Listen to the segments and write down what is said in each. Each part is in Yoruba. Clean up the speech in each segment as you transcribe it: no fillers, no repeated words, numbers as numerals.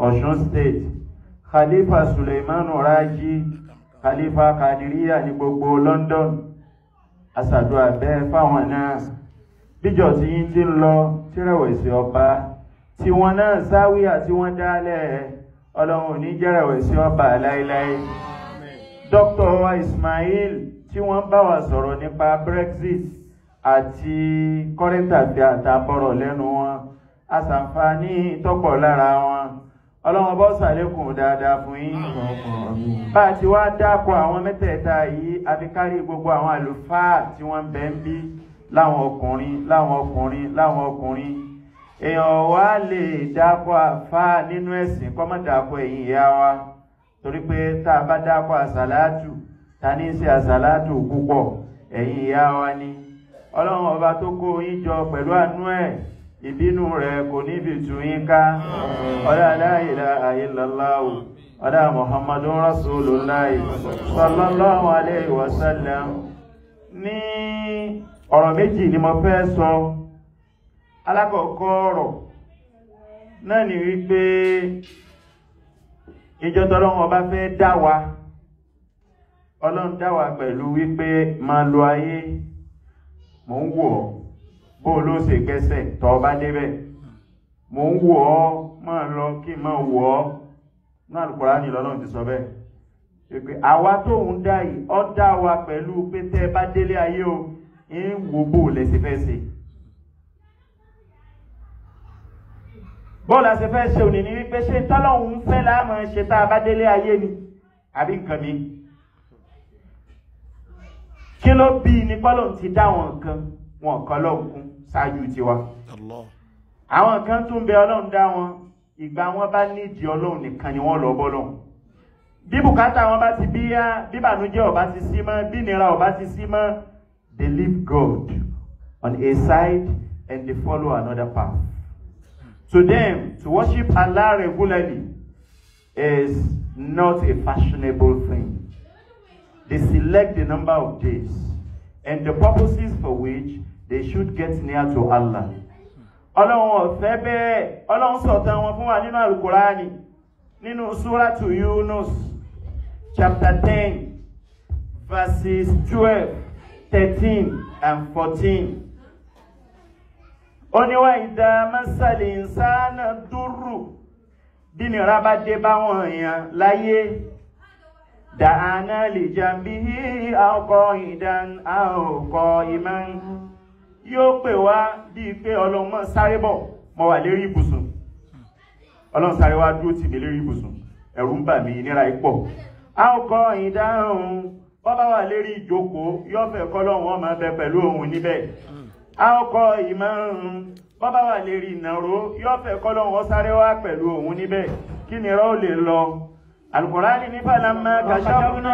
Ọ̀ṣun State, Khalifa Suleiman Raji, Khalifa Kadiriya ní gbogbo London. Àṣàdúrà bẹ́ẹ̀ fáwọn náà. Bíjọ tí yín ti ń lọ tírẹ̀wẹ̀sì ọba tí wọ́n náà záwíyà tí wọ́n dálẹ̀ Ọlọ́run ò ní jẹ́rẹ̀wẹ̀sì ọba láíláí. Dr. wa Ismail tí wọ́n bá wa sọ̀rọ̀ nípa Brexit àti current affairs àtàbọ̀rọ̀ lẹ́nu wọn, àṣàǹfààní tọ́pọ̀ lára wọn. Ọlọ́run bọ́ sàlékùn dáadáa fún yín. Bá ti wá dápọ̀ àwọn mẹ́tẹ̀ẹ̀ta yìí, àti kárí gbogbo àwọn àlùfáà tí wọ́n ń bẹ ń bí láwọn ọkùnrin. Èèyàn wá lè dápọ̀ àfáà nínú ẹ̀sìn kọ́ mọ́ dápọ̀ ẹ̀yin ìyá wa. Torí pé tá a bá dápọ̀ àsàlátù, ta ní ṣe àsàlátù púpọ̀, ẹ̀yin ìyá wa ni. Ọlọ́run ọba tó kó yín jọ pẹ̀lú àánú ẹ̀, ìbínú rẹ̀ kò ní fi tú yín ká. Ọlá la ilaha illallah, ọlá Muhammadun Rasulullah sallallahu alayhi wa sallam. Ní ọ̀rọ̀ méjì ni mo fẹ́ sọ. Alákọ̀ọ́kọ́ ọ̀rọ̀ náà ni wípé ìjọ tọ́lọ́run ọba fẹ́ dá wa. Ọlọ́run dá wa pẹ̀lú wípé máa lo ayé, mò ń wò ọ́ bó ló ṣe gẹ́sẹ̀ tọ́ bá débẹ̀, mò ń wò ọ́ máa lọ kí máa wò ọ́. Náà Al-Qur'ani lọ́lọ́run ti sọ bẹ́ẹ̀ wípé àwa tóun dá yìí ó dá wa pẹ̀lú pé tẹ́ bá délé ayé o ń wò bó lẹ́sẹ̀ fẹ́ ṣe. Bọ́ọ̀lù àti fẹ́ ṣe òní ni wípé ṣé tọ́lọ́hun ń fẹ́ láàmú ṣe tá a bá délé ayé ni àbí nǹkan mi. Kí ló bí ní pọ́lọ̀ ti dá wọn kan lọ́kùn ṣáájú tiwa. Àwọn kan tún bẹ Ọlọ́run dá wọn, ìgbà wọn bá nídìí Ọlọ́run nìkan ni wọ́n lọ bọ́lọ̀. Bí bùkátà wọn bá ti bíyá, bí bànújẹ́ ọba ti sí mọ́, bí nira ọba ti sí mọ́, they leave God on a side and they follow another path. To them, to worship Allah regularly is not a fashionable thing. They select the number of days and the purposes for which they should get near to Allah. Ọlọ́run ọ̀fẹ́ bẹ́ẹ̀, Ọlọ́run sọ̀tàn wọn fún wa nínú Al-Qur'ani, nínú Suratu Yunus, chapter 10, verses 12, 13, and 14. Ó ní wa idha massal insana durru, bí nira bá dé bá wọn èèyàn láyé, da'ana li jambihi aw qa'idan aw qa'iman, yóò pè wá bí pé Ọlọ́run sáré bọ̀, mo wà lérí ibùsùn. Ọlọ́run sáré wá dúró tì mí lérí ibùsùn, ẹ̀rù ń bà mí, ìnira ipò. Aw qa'idan, bó bá wà lérí ìjókòó, yóò fẹ́ k'Ọlọ́run ó máa bẹ pẹ̀lú òun níbẹ̀. Àkọ́ ìmọ̀ bọ́bá wà lè rí ìnàró yóò fẹ́ kọ́lọ́run ó sáré wá pẹ̀lú òun níbẹ̀ kí ni rọ́ lè lọ. Al-Qur'ani ní falamma kashafna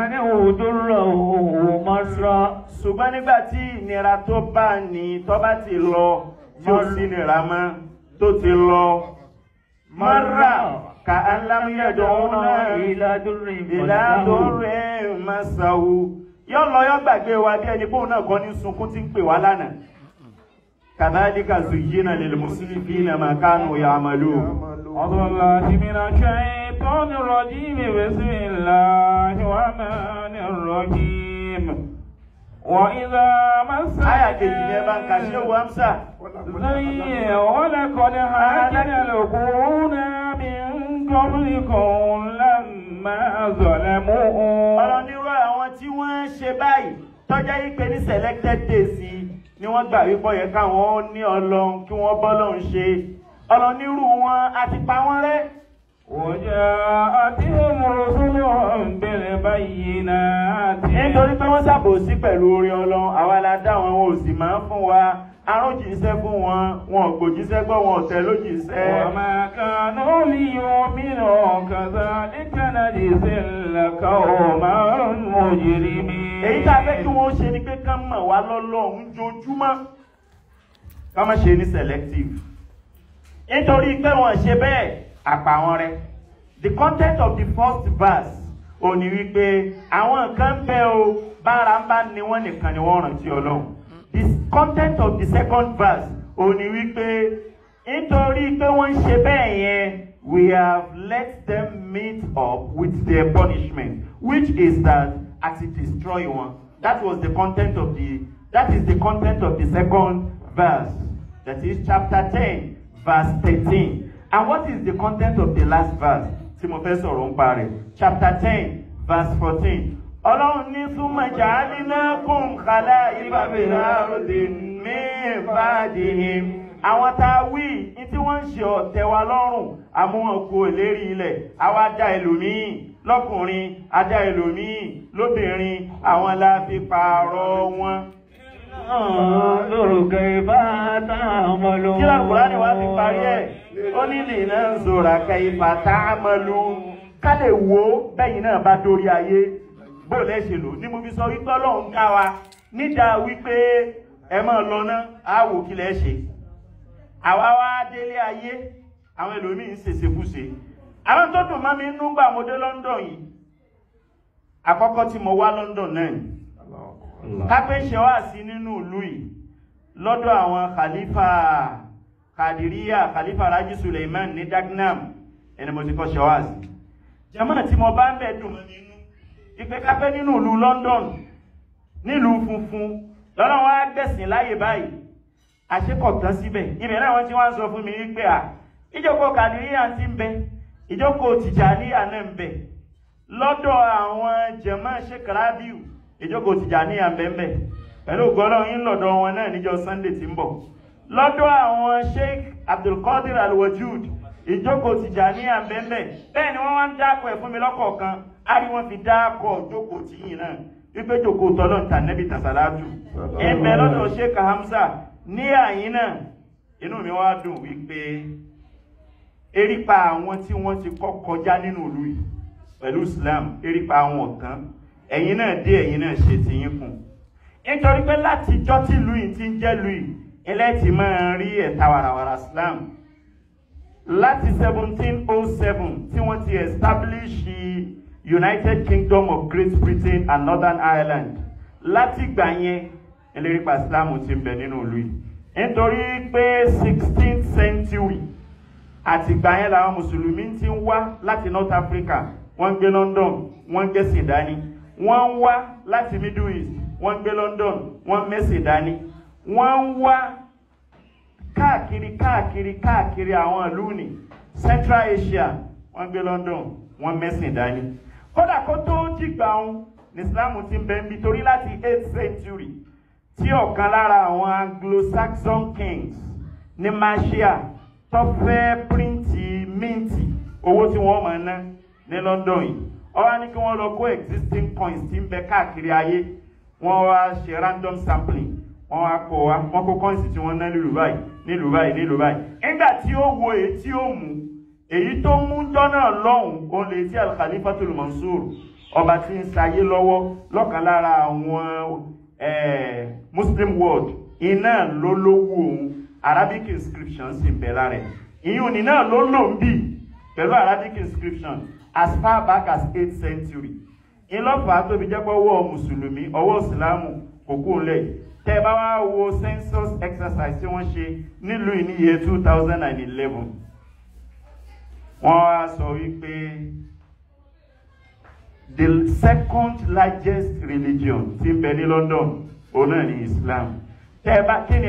anhu durrahu marra. Ṣùgbọ́n nígbà tí ìnira tó bá ní tó bá ti lọ tí ó sì nira mọ́ tó ti lọ. Marra ka'an lam yad'una ila durrin massahu. Yọ́ lọ yọ́ gbàgbé wa bí ẹni bóun náà kọ́ ní sunkún tí ń pè wá lánàá. Kadhalika zuyyina lil musrifina ma kanu ya'malun. A'udhu minash shaytanir rajim. Bismillahir rahmanir rahim. Wa idha massa Aya kejì ni ẹ bá ń ka ṣé wo Hamza. wa laqad halakna al-quruna min qablikum lamma zalamu. Ọlọ́nirú àwọn tí wọ́n ṣe báyìí tọ́já yí pé ní selected days ni wọ́n gbà wípé yẹ káwọn ní Ọlọ́run kí wọ́n bọ́lọ́run ṣe. Ọlọ́nirú wọn a ti pa wọ́n rẹ́. وجاءتهم رسلهم بالبينات. Nítorí pé wọ́n ṣàbòsí pẹ̀lú orí Ọlọ́run, àwa la dá wọn, wọn ò sì máa ń fún wa. Arúnjíṣẹ́ fún wọn, wọn ò gbòjíṣẹ́ gbọ́, wọn ò tẹ̀ lójíṣẹ́. وما كانوا ليؤمنوا كذلك نجزي القوم المجرمين. Èyí tá a fẹ́ kí wọ́n ṣe ni pé ká mọ̀ wá lọ́lọ́run jojúmọ́. Ká má ṣe ní selective. Nítorí pé wọ́n ṣe bẹ́ẹ̀, àpà wọn rẹ̀. The content of the first verse ò ní wípé àwọn kan bẹ́ o bára ń bá ní wọ́n nìkan ni wọ́n rántí Ọlọ́run. The content of the second verse ò ní wípé nítorí pé wọ́n ń ṣe bẹ́ẹ̀ yẹn we have let them meet up with their punishment, which is that as it destroy one. That is the content of the second verse. That is chapter 10, verse 13. And what is the content of the last verse? Chapter 10, verse 14. Ọlọ́run ní súnmọ́ ja'alnakum khala'ifa fil ardi min ba'dihim. Àwọn tá a wí ní tí wọ́n ń ṣe ọ̀tẹ̀ wa lọ́rùn àmú wọn kú lérí ilẹ̀. Àwa dá ẹlòmíì lọ́kùnrin, a dá ẹlòmíì lóbìnrin, àwọn la fi pààrọ̀ wọn. Kí l'Al-Qur'ani wá fi parí ẹ̀? Ó ní linanzura kayfa ta'malun. Ká lè wo bẹ́yìn náà bá dórí ayé. Bó lẹ́ ṣe lò ní mo fi sọ wípé Ọlọ́run ká wa nídà wípé ẹ máa lọ ná àwò kí lẹ́ ṣe. Àwa wá délé ayé, àwọn ẹlòmíì ń ṣèṣekúṣe. Àwọn tó dùn mọ́ mi nínú gbà mo dé London yìí. Àkọ́kọ́ tí mo wá London náà ni. Kápẹ́ ṣe wá sí nínú ìlú yìí lọ́dọ̀ àwọn Khalifa Kadiriya, Khalifa Raji Suleiman ní Dagenham, ẹni mo ti kọ́ ṣe wá sí. Jàmáà tí mo bá ń bẹ̀ dùn mọ́ nínú. Ìpé kápẹ́ nínú ìlú London, nílùú funfun, lọ́nà wá gbẹ̀sìn láyé báyìí, àṣekọ̀tán síbẹ̀. Ibẹ̀ náà wọ́n ti wá ń sọ fún mi wípé ìjókòó Kàdìríyà ti ń bẹ, ìjókòó Tìjàníyà náà ń bẹ. Lọ́dọ̀ àwọn jàmáà Sheikh Rabiu, ìjókòó Tìjàníyà ń bẹ ń bẹ. Pẹ̀lú ògbọ́lọ́ yín lọ́dọ̀ wọn náà níjọ́ Sunday tí ń bọ̀. Lọ́dọ̀ àwọn Sheikh Abdulkadir Al-Wajud, ìjókòó Tìjàníyà ń bẹ ń bẹ. Bẹ́ẹ̀ ni wọ́n wá ń dákọ̀ ẹ̀ fún mi lọ́kọ̀ọ̀kan. Ari wọn fi dáàkọ̀ jókòó tí yìí náà wípé jókòó tọ́lọ́ ń ta nẹ́bí tàṣàlájú ẹ̀bẹ̀ lọ́dọ̀ Sheikh Hamza ní àyín náà. Inú mi wá dùn wípé erípa àwọn tí wọ́n ti kọ́ kọjá nínú ìlú yìí pẹ̀lú Islam, erípa àwọn ọ̀kan ẹ̀yin náà dé, ẹ̀yin náà ṣe ti yín kùn. Nítorí pé láti jọ́ tí ìlú yìí ti ń jẹ́ ìlú yìí ẹlẹ́tì máa rí ẹ̀ta wàràwàrà Islam láti 1707 tí wọ́n ti establish United Kingdom of Great Britain and Northern Ireland. Láti ìgbà yẹn ẹlẹ́rìípa Islam ti ń bẹ nínú ìlú yìí. Nítorí pé 16th century àti ìgbà yẹn làwọn mùsùlùmí ti ń wá láti North Africa, wọ́n ń gbé London, wọ́n ń gbé Sìdání. Wọ́n ń wá láti Middle East, wọ́n ń gbé London, wọ́n ń gbé Sìdání. Wọ́n ń wá káàkiri àwọn ìlú ní Central Asia, wọ́n ń gbé London, wọ́n ń gbé Sìdání. Kódà kó tó dìgbà ohun ní Islam ti ń bẹ níbi torí láti 8th century tí ọ̀kan lára àwọn Anglo-Saxon kings ní Mercia tó fẹ́ píríǹtì minti owó tí wọ́n máa ná ní London yìí. Ó wá ní kí wọ́n lọ kó existing coins tí ń bẹ káàkiri ayé, wọ́n wá ṣe random sampling, wọ́n wá kó coins tí wọ́n ná nílùú báyìí. Nígbà tí ó wo èyí tí ó mú, èyí tó mú jọ́nà lọ́hùn ó lè tí Al-Khalifatul Mansur ọba tí ń sayé lọ́wọ́ lọ́kàn lára àwọn Muslim world iná ló lówó òun Arabic inscription sì ń bẹ lára ẹ̀. Ìyún ní náà ló lò ń bì pẹ̀lú Arabic inscription as far back as 8th century. Ìlọ́fà tó fi jẹ́ pé ọwọ́ Mùsùlùmí, ọwọ́ Ìsìlámù kò kú lẹ̀. Tẹ́ bá wá wo census exercise tí wọ́n ṣe nílùú ìníye 2011. Wọ́n wá sọ wípé the second largest religion tí ń bẹ ní London òun náà ní Islam. Tẹ́ bá kí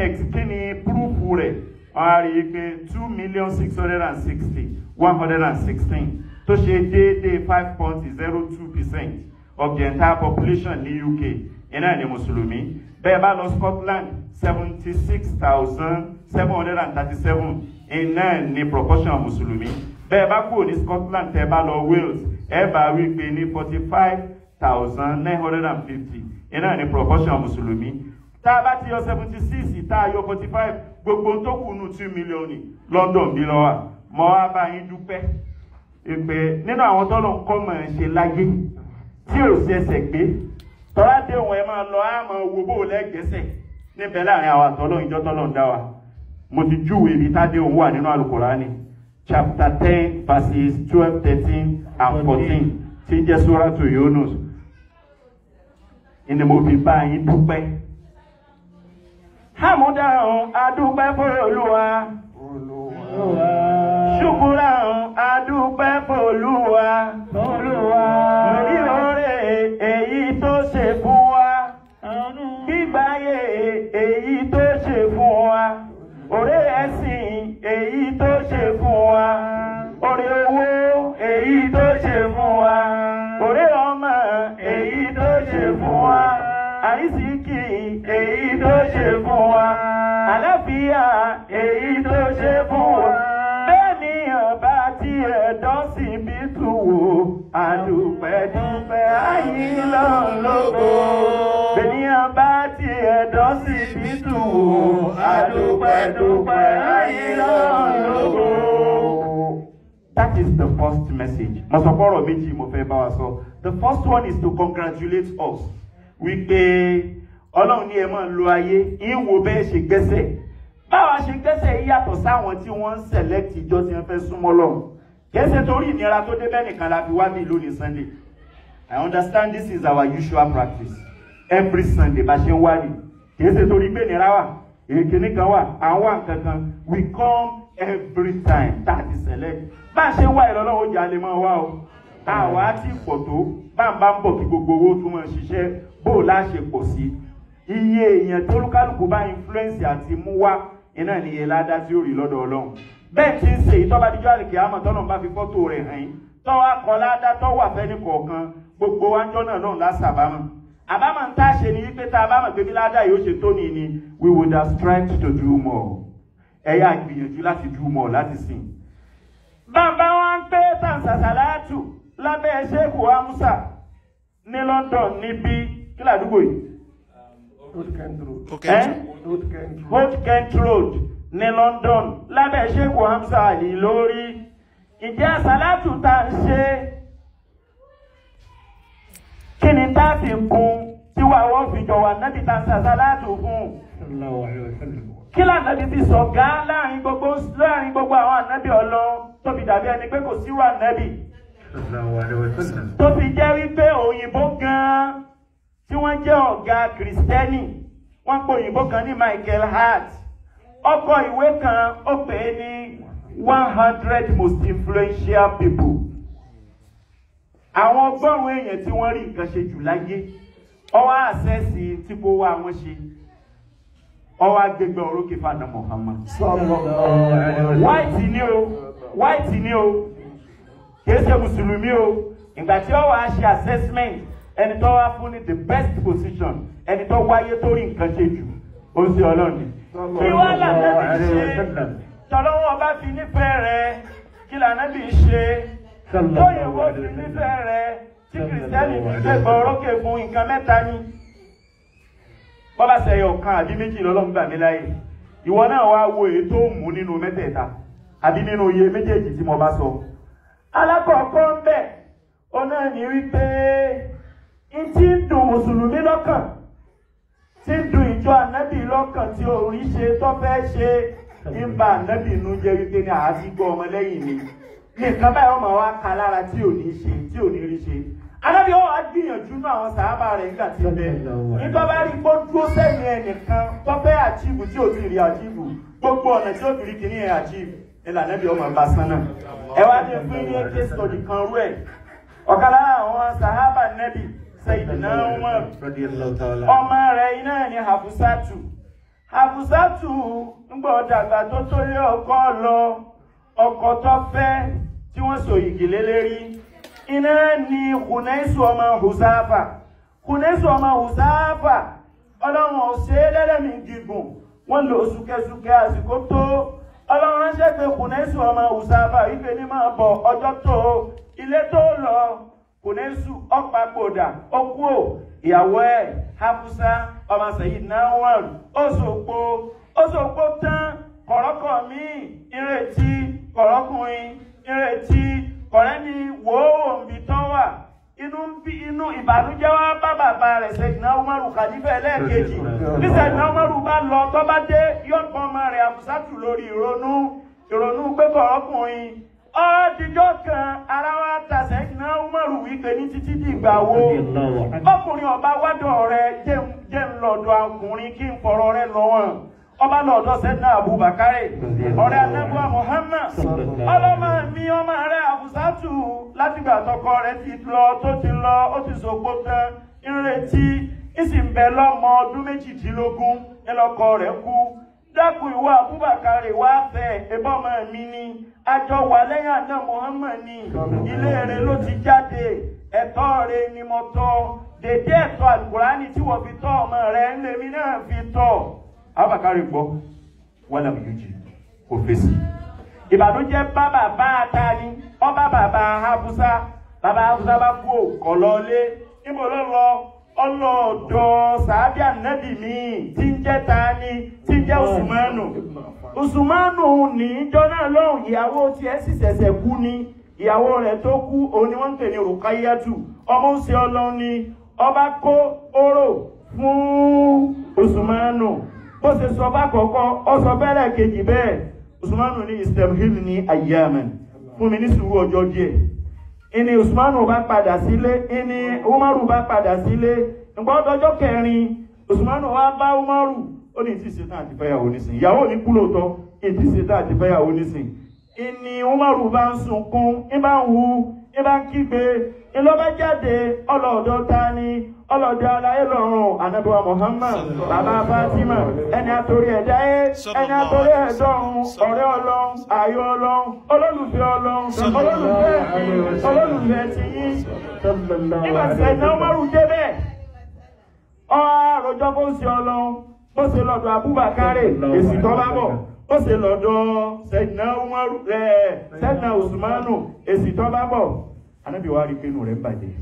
ni proof rẹ̀? Wọ́n á rí i pé 2,660,116 tó ṣe déédéé 5.02% of the entire population ní UK iná ní Mùsùlùmí. Bẹ́ẹ̀ bá lọ Scotland 76,737 iná ní proportion Mùsùlùmí. Bẹ́ẹ̀ bá kúrò ní Scotland tẹ́ bá lọ Wales ẹ bá wí pé ní 45,950 iná ní proportion Mùsùlùmí. Tá a bá ti yọ 76 tá a yọ 45 gbogbo tó kù nù 2 million ní London bí lọ́wọ́. Mo wá bá yín dúpẹ́ ìpè nínú àwọn tọ́lọ̀ ń kọ́ mọ̀ ṣe láyé tí ò sí ẹsẹ̀ gbé tọ́lá dé òun ẹ máa lọ á máa wo bó lẹ́gẹ̀ẹ́sẹ̀ níbẹ̀ láàrin àwọn àtọ́lọ́ ìjọ tọ́lọ̀ ń dá wa. Mo ti júwe ibi tá dé òun wà nínú Al-Qur'ani chapter 10 verses 12, 13 and 14 tí jẹ́ Suratu Yunus. Ìní mo fi bá yín dúpẹ́. Hàmúdáhùn adúpẹ́ fún Olúwa. Ṣùkúrà Adúpẹ́ dúpẹ́ ayé lógo. Bènìyàn bá ti ẹ̀dọ́ sí títù wò. Adúpẹ́ dúpẹ́ ayé lógo. That is the first message. Mo sọ fọ́rọ̀ méjì mo fẹ́ bá wa sọ. The first one is to congratulate us. Wípé Ọlọ́run ní ẹ máa lo ayé, ìwò bẹ́ẹ̀ ṣe gbẹ́sẹ̀. Báwa ṣe gbẹ́sẹ̀ yìí yàtọ̀ sáwọn tí wọ́n ń select ìjọ tí wọ́n fẹ́ súnmọ́ Ọlọ́run. Kẹ́sẹ̀ torí ìnira tó dé bẹ́ẹ̀ nìkan la fi wá bí lónìí Sunday. I understand this is our usual practice. Every Sunday bá ṣe ń wá ní. Kẹ́sẹ̀ torí pé ìnira wà, èkìní kan wà, àwọn nǹkankan. We come every time that is select. Bá ṣe ń wá ìrọ̀lọ́wọ́ jà lè máa wá o. Àwa ti pọ̀ tó, bá ń bọ̀ kí gbogbo owó tún máa ṣiṣẹ́ bó láṣẹ pọ̀ sí. Iye èèyàn tó lúkálùkù bá influence àti mú wá iná ni iye ládá tí ó rí lọ́dọ̀ Ọlọ́run. Bẹ́ẹ̀ tí ń ṣe ìtọ́ba díjọ́ àlèkè àmọ́ tọ́lọ́run bá fi fọ́tò rẹ̀ hàn yín. Tọ́wọ́ akọ ládá tọ́wọ́ àfẹ́ni kọ̀ọ̀kan gbogbo wájọ́ náà lọ́run lásàbámọ̀. Àbámọ̀ ń tá ṣe ni wípé tá a bá mọ̀ pé bí ládá yóò ṣe tó ní ni we would have strived to do more. Ẹ yá gbìyànjú láti do more láti sìn. Bàbá wa ń pé tàǹsàsàlátù lábẹ́ Ṣéèkù Amusa ní London níbí kí ládùúgbò yìí? Old Kent Road ní London lábẹ́ Ṣéèkù Hamza Ali lórí. Ìjẹ́ àsàlátù tá ń ṣe kí ni tá fi kún tí wà wọ́n fi jọ wà nábì tá ń sàsàlátù fún. Kí lànàbì ti sọ̀gá láàrin gbogbo àwọn ànábì Ọlọ́run tó fi dàbí ẹni pé kò síwà ànábì. Tó fi jẹ́ wípé òyìnbó gan-an tí wọ́n jẹ́ ọ̀gá kìrìsìtẹ́nì wọ́n pè òyìnbó kan ní Michael Hart. Ó kọ ìwé kan ó pè é ní 100 most influential people. Àwọn ọgọ́rùn-ún èèyàn tí wọ́n rí nǹkan ṣe jù láyé ọwọ́ àṣẹ́sì tí kò wá wọn ṣe ọwọ́ agbègbè orókè fàdà Muhammad. White ni o kìí ṣe mùsùlùmí o. Ìgbà tí ọwọ́ á ṣe assessment ẹni tó wá fún ní the best position ẹni tó wáyé tó rí nǹkan ṣe jù ó ń ṣe Ọlọ́run ni. Kí wọ́n lànàbì ṣe tọ́lọ́wọ́ bá fi nífẹ̀ẹ́ rẹ̀ kí lànàbì ṣe tóyìnbó fi nífẹ̀ẹ́ rẹ̀ tí kìrìsìtẹ́nì fi gbẹ̀gbọ́ orókè fún nǹkan mẹ́ta ní. Bọ́bá ṣe ọ̀kan àbí méjì lọ́lọ́run gbà mí láyè. Ìwọ náà wá wo èyí tó mú nínú mẹ́tẹ̀ẹ̀ta àbí nínú iye méjèèjì tí mo bá sọ. Alákọ̀ọ́kọ́ ń bẹ̀ ó náà ní wípé n tí ń dùn mùsùlùmí lọ́kàn tí ń dùn ìjọ ànábì lọ́kàn tí orí ṣe tó fẹ́ ṣe ń ba ànábì inú jẹ́ wípé ní àásìgbọ́ ọmọlẹ́yìn mi nìkan báyìí ọmọ wa ka lára tí ò ní ṣe tí ò ní rí ṣe. Ànábì ó wá gbìyànjú náà àwọn sàábà rẹ̀ nígbà tí ó bẹ̀ nígbà bá rí kó dúró sẹ́yìn ẹnìkan tó fẹ́ àchíìfù tí ò ti rí àchíìfù gbogbo ọ̀nà tí ó fi rí kìíní ẹ̀ àchíìfù ilà ànábì ọmọ bá sánà. Ẹ wá dé fún ilé case study kan rú ẹ̀ ọ̀kan lára àwọn sàábà nẹ́bì Sayyidina Umar ọmọ rẹ̀ iná ni Hafusatu ńgbọ́ dàgbà tó tó lé ọkọ lọ ọkọ tó fẹ́ tí wọ́n so igi lélẹ́rí iná ni Hunaysu ọmọ Huzafa Ọlọ́run ọ̀sẹ̀ lẹ́lẹ́mì gígùn wọ́n lò súkẹ́súkẹ́ àsìkò tó Ọlọ́run ránṣẹ́ pé Hunaysu ọmọ Huzafa wípé ní máa bọ̀ ọjọ́ tó ilé tó lọ Hunaysu ọ̀pàpọ̀dà ọkú ò ìyàwó ẹ̀ Hafusa ọmọ Sayyidina Umar ó sòpó tán kọ̀rọ̀kọ̀ mi ìrètí kọ̀rọ̀kùnrin ìrètí kọ̀rẹ́ ni wò ó òǹbí tán wà inú ìbànújẹ́ wá bá bàbá rẹ̀ Sayyidina Umar kàdífẹ́ ẹlẹ́ẹ̀kejì bí Sayyidina Umar bá lọ tó bá dé yọ̀pọ̀ ọmọ rẹ̀ Hafusatu lórí ìrònú pé kọ̀rọ̀kùnrin ọdíjọ́ kan ara wa ta Sayyidina Umar wípé ní títí dìgbà wo ọkùnrin ọba wádọ̀ rẹ̀ jẹ́ ń lọ́dọ̀ ọkùnrin kí n fọ̀rọ̀ rẹ̀ lọ́wọ́n ọba lọ́dọ̀ Sayyidina Abubakar ọ̀rẹ́ Ànábì Muhammad ọlọ́mọ mi ọmọ rẹ̀ Hafusatu látìgbà tọkọ rẹ̀ ti lọ tó ti lọ ó ti sògbó tán ìrètí ìsìn bẹ lọ́mọ ọdún 18 ẹlọ́kọ rẹ̀ kú dákun ìwọ Abubakar wá fẹ́ ẹbọ́mọ mi ni àjọ wà lẹ́yìn àná Muhammad ni ilé rẹ̀ ló ti jáde ẹ̀tọ́ rẹ̀ ni mo tọ́ dédé ẹ̀tọ́ Al-Qur'ani tí wọ́n fi tọ́ ọmọ rẹ̀ ń lèmi náà fi tọ́. Abubakar gbọ́ wọ́n làwọn yóò jì kò fèsì. Ìbànújẹ́ bá bàbá ta ni ọ bá bàbá Hafusa Hamusa bá kú kọ̀lọ́lé níbo ló lọ ọlọ́ọ̀dọ̀ sàábì ànábì mi tí ń jẹ́ tani tí ń jẹ́ Usmanu ní jọ́nà lọ́hùn ìyàwó tiẹ̀ sì ṣẹ̀ṣẹ̀ kú ni ìyàwó rẹ̀ tó kú òun ni wọ́n ń pè ní Rukayyatu ọmọ ń ṣe Ọlọ́run ni ọba kó oró fún Usmanu bó ṣe sọ bá kọ́kọ́ ọ sọ bẹ́rẹ̀ kejì bẹ́ẹ̀ Usmanu ní istamhil ní ayyaman fún mi ní sùúrù ọjọ́ díẹ̀ ìní Usmanu bá padà sílé ìní Umaru bá padà sílé ìgbọ́dọ̀jọ́ kẹrin Usmanu wá bá Umaru ó ní tí ṣetán àti fẹ́yàwó nísìn ìyàwó ní kú lóòótọ́ ìtí ṣetán àti fẹ́yàwó nísìn ìní Umaru bá ń sunkún ìbá ń hu ìbá ń kígbe ìlọ́bá jáde ọlọ́ọ̀dọ́ ta ni ọlọ́ọ̀dọ́ aláyé lọ́rùn Ànábì wa Muhammad bàbá Fatima ẹni àtòrí ẹ̀dá ẹni àtòrí ẹ̀dọ́run ọ̀rẹ́ Ọlọ́run ayọ̀ Ọlọ́run olólùfẹ́ Ọlọ́run olólùfẹ́ ti yín nígbà tí ẹ̀dá Umaru débẹ̀ àròjọ bó ṣe Ọlọ́run bó ṣe lọ́dọ̀ Abubakar èsì tó bá bọ̀ bó ṣe lọ́dọ̀ Sayyidina Usmanu èsì tó bá bọ̀ Ànábì wa rí pé inú rẹ̀ bàjẹ́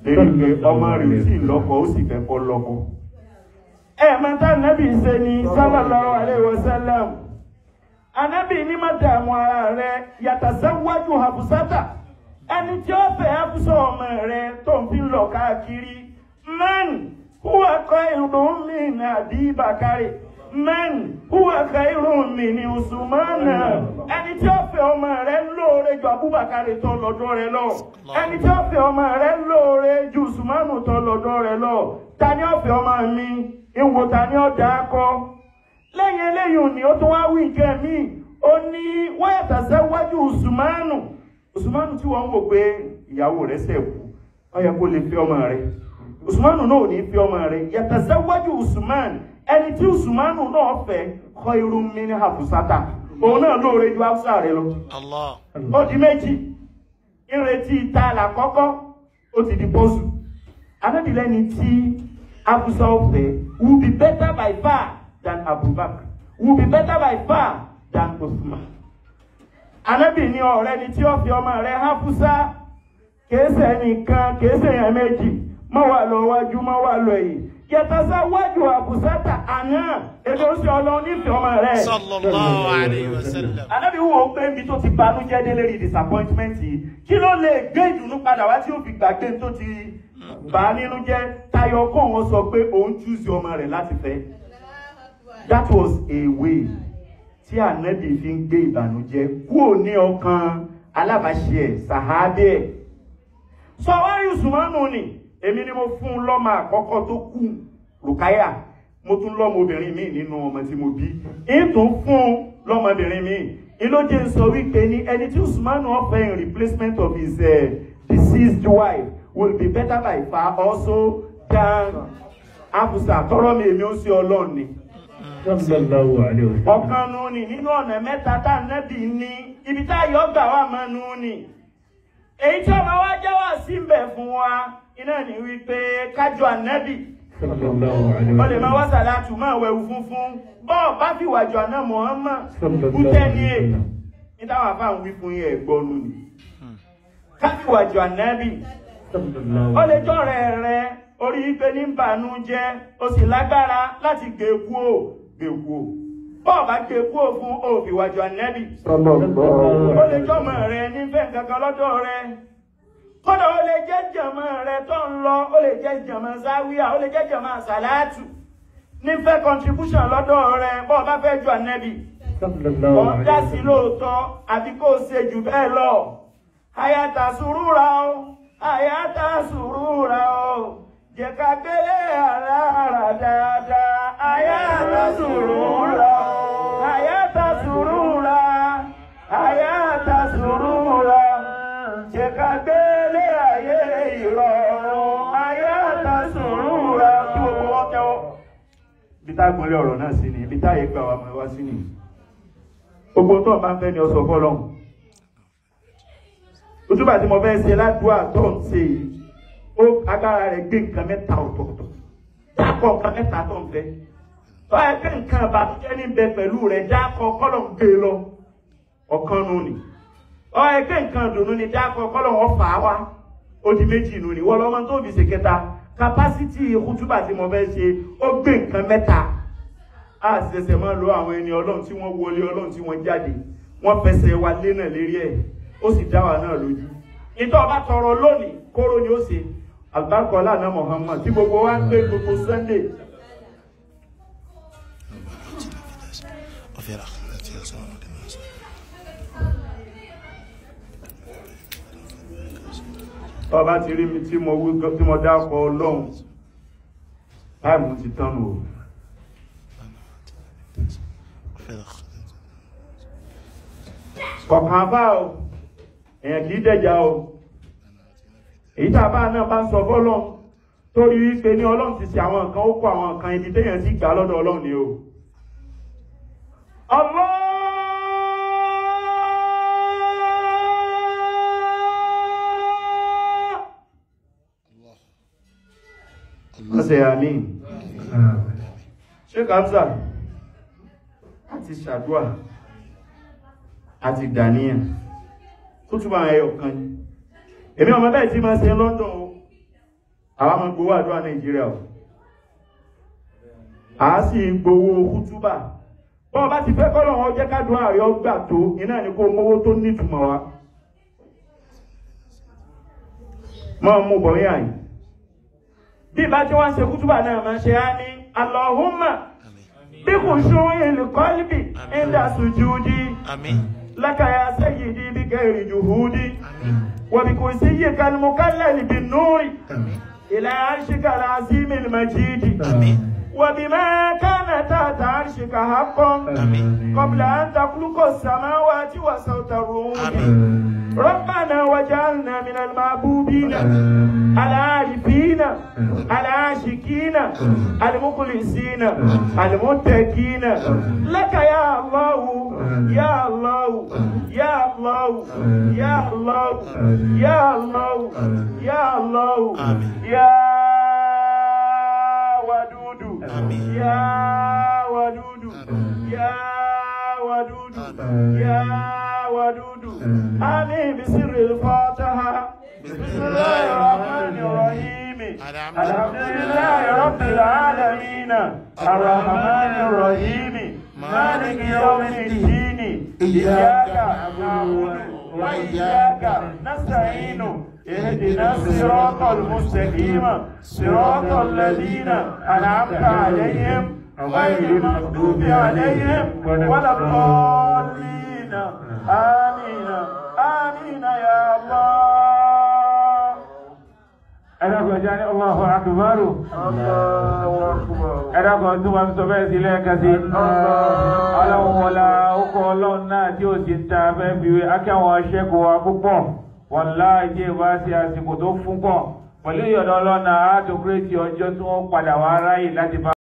lérí pé ọmọ rẹ̀ sì lọ́kọ ó sì fẹ́ kọ́ lọ́kọ. Mẹ́ta Ànábì ṣe ni sallallahu alaihi wasallam. Ànábì ní má dààmú ara rẹ̀ yatazawwaju Hafsata ẹni tí ó fẹ́ Hafsa ọmọ rẹ̀ tó ń fi lọ káàkiri man huwa khayrun min Abi Bakari man huwa khayrun min Usmana ẹni tí ó fẹ́ ọmọ rẹ̀ lóore ju Abubakar tó lọ́dọ̀ rẹ̀ lọ ẹni tí ó fẹ́ ọmọ rẹ̀ lóore ju Usmanu tó lọ́dọ̀ rẹ̀ lọ ta ni ó fẹ́ ọmọ mi ìwò ta ni ó dákọ lẹ́yìn eléyìí ni ó tún wá wí nǹkan mi ó ní wọ́n yatazawwaju Usmanu tí wọ́n ń wò pé ìyàwó rẹ̀ ṣẹ̀ kú ó yẹ kó lè fẹ́ ọmọ rẹ̀ Usmanu náà ò ní fẹ́ ọmọ rẹ̀ yatazawwaju Usman ẹni tí Usmanu náà fẹ́ khayrun min Hafsata òun náà lóore ju Hafsa rẹ̀ lọ. Ó di méjì ìrètí ìta àlàkọ́kọ́ ó ti di bọ́sù anábìlẹ́ni tí Hafsa ọ̀fẹ́ will be better by far than Abubakar will be better by far than Usman. Ànábì ní ọ̀rẹ́ ni tí ó fi ọmọ rẹ̀ Hafsa kèése nìkan kèése yẹn méjì má wà lọ wájú má wà lọ yìí yatazawwaju Hafsata àná èdè ó sì Ọlọ́run nífẹ̀ẹ́ ọmọ rẹ̀ sallallahu alayhi wa sallam. Ànábì wo pé ibi tó ti banújẹ́ dé lérí disappointment yìí kí ló lè gbé ìdùnnú padà wá tí ó fi gbàgbé tó ti bà á nínú jẹ́ tayọ kó wọn sọ pé òun choose ọmọ rẹ̀ láti fẹ́. That was a way tí Ànábì fi ń gbé ìbànújẹ́ kúrò ní ọkàn alábàáṣe ẹ̀ sàhábì ẹ̀. Sọ wá Usmanu ni èmi ni mo fún un lọ́mọ àkọ́kọ́ tó kú Rukaya mo tún lọ́mọ obìnrin mi nínú ọmọ tí mo bí ìtún fún lọ́mọbìnrin mi ìlójẹ́ sọ wípé ní ẹni tí Usmanu offer in replacement of his deceased wife will be better by far also than Hafsa tọrọ mi èmi ó sí Ọlọ́run ni. Ọ̀kan nù ni nínú ọ̀nà mẹ́ta tá Ànábì ní ibi tá yọ gbà wà máa nù ni èyí tí ọmọ wa jẹ́ wà sí mbẹ̀ fún wa iná ní wípé kájọ Ànábì ó lè máa wá sàlátù máa wẹ̀wù funfun bọ́ọ̀ bá fi wàjọ àná Muhammad bútẹ́ ní èyí ní táwọn afáàn wí fún yẹn ẹ̀gbọ́nù ni káfí wàjọ Ànábì ó lè jọ rẹ̀ orí pé ní bànú jẹ́ ó sì lágbára láti gbèkú o bọ́ọ̀ bá gbèkú o fún òfin wàjọ Ànábì ó lè jọmọ rẹ̀ nífẹ̀ẹ́ kankan lọ́dọ̀ rẹ̀ kódà ó lè jẹ́ jàmá rẹ̀ tó ń lọ ó lè jẹ́ jàmá záwíà ó lè jẹ́ jàmá sàlátù nífẹ̀ẹ́ contribution lọ́dọ̀ rẹ̀ bọ́ọ̀ bá fẹ́ ju Ànábì wọ́n dá sí lóòótọ́ àbí kó ṣe jù bẹ́ẹ̀ lọ àyàtà sùúrùra o jẹ́ ká gbélé ara dáadáa àyàtà sùúrùra jẹ́ ká gbélé ayé ìrọ̀rùn àyàtà sùúrùra kí gbogbo wọn tẹ́wọ́. Bí tá gbọ́nlé ọ̀rọ̀ náà sí ni bí tá yẹ gbà wà mọ́ wá sí ni gbogbo tó bá ń fẹ́ ni ọsọ fọ́lọ́hun. Òtúbà tí mo fẹ́ ṣe ládùúà tó ń ṣe yìí ó agbára rẹ̀ gbé nǹkan mẹ́ta ọ̀tọ̀ọ̀tọ̀ dákọ̀ nǹkan mẹ́ta tó ń fẹ́ báyìí pé nǹkan àbàtújẹ́ ní bẹ pẹ̀lú rẹ̀ dákọ̀ kọ́lọ̀ ń gbé lọ ọ̀kan nù ni báyìí pé nǹkan dùnú ni dákọ̀ kọ́lọ̀ wọ́n fà á wá ó ó di méjì nù ni wọ́n lọ́mọ tó fi ṣe kẹta capacity kútúbà tí mo fẹ́ ṣe ó gbé nǹkan mẹ́ta a ṣẹ̀ṣẹ̀ máa lo àwọn ẹni ọlọ́run tí wọ́n wọlé ọlọ́run tí wọ́n jáde wọ́n fẹsẹ̀ wa lé náà lérí ẹ̀ ó sì dá wa náà lójú ìtọ́ ọba tọrọ lónìí kóró ni ó ṣe àgbákọ́lá náà Muhammad tí gbogbo wa ń gbé gbogbo Sunday. ọba ti rí mi tí mo wí tí mo dákọ ọlọ́run táìmù ti tán nù o. kọ̀kan bá o èèyàn kì í dẹ̀jà o èyí tá a bá náà bá ń sọ fọ́lọ́run torí wípé ní ọlọ́run ti ṣe àwọn nǹkan ó kó àwọn nǹkan ibi téèyàn sì gbà lọ́dọ̀ ọlọ́run ni o. Ọ̀sẹ̀ àmì ṣe kàmsà àti ṣàdúà àti dàníyàn tó túnbà ẹyọ kan ní èmi ọmọ bẹ́ẹ̀ tí máa ṣe London o àwọn ọmọ gbowó àdúrà Nàìjíríà o a sì gbowó kútúbà bọ́ọ̀ bá ti fẹ́ kọ́lọ̀ wọn jẹ́ kádùn àyọ́ gbà tó iná ní kó mówó tó nítumọ̀ wa mọ́ mú bọ̀ yà yìí bí bá tí wọ́n ṣe kútúbà náà máa ṣe á ní Allahumma bí kò ṣún ìlú kọ́líbì inda sujudi laka ya sayyidi bí ghairi juhudi wa bí kursiyyika al-mukallal bin nuri ila arshika al-azim al-majidi wa bima kana tahta arshika haqqan qabla an takhluqa as-samawati wa sawta ar-ruhi ربنا وجعلنا من المعبودين العارفين العاشقين المخلصين المتقين لك يا الله يا الله يا الله يا الله يا الله يا الله يا ودود يا ودود يا ودود يا ودود آمين بسر الفاتحة بسم الله الرحمن الرحيم الحمد لله رب العالمين الرحمن الرحيم مالك يوم الدين إياك نعبد وإياك نستعين اهدنا الصراط المستقيم صراط الذين أنعمت عليهم غير المغضوب عليهم ولا الضالين آمين آمين يا الله. أراكم جاني الله أكبر الله أكبر. أراكم أنتم أمسوا بيسي كثير الله ولا أقول الناس يوسينتا بيبي أكا وشيك وأبوكم والله جيباسي أسيكو دوفوكم pẹ̀lú ìyọ̀dọ̀ Ọlọ́run á tó kírètì ọjọ́ tí wọ́n padà wá ráyè láti bá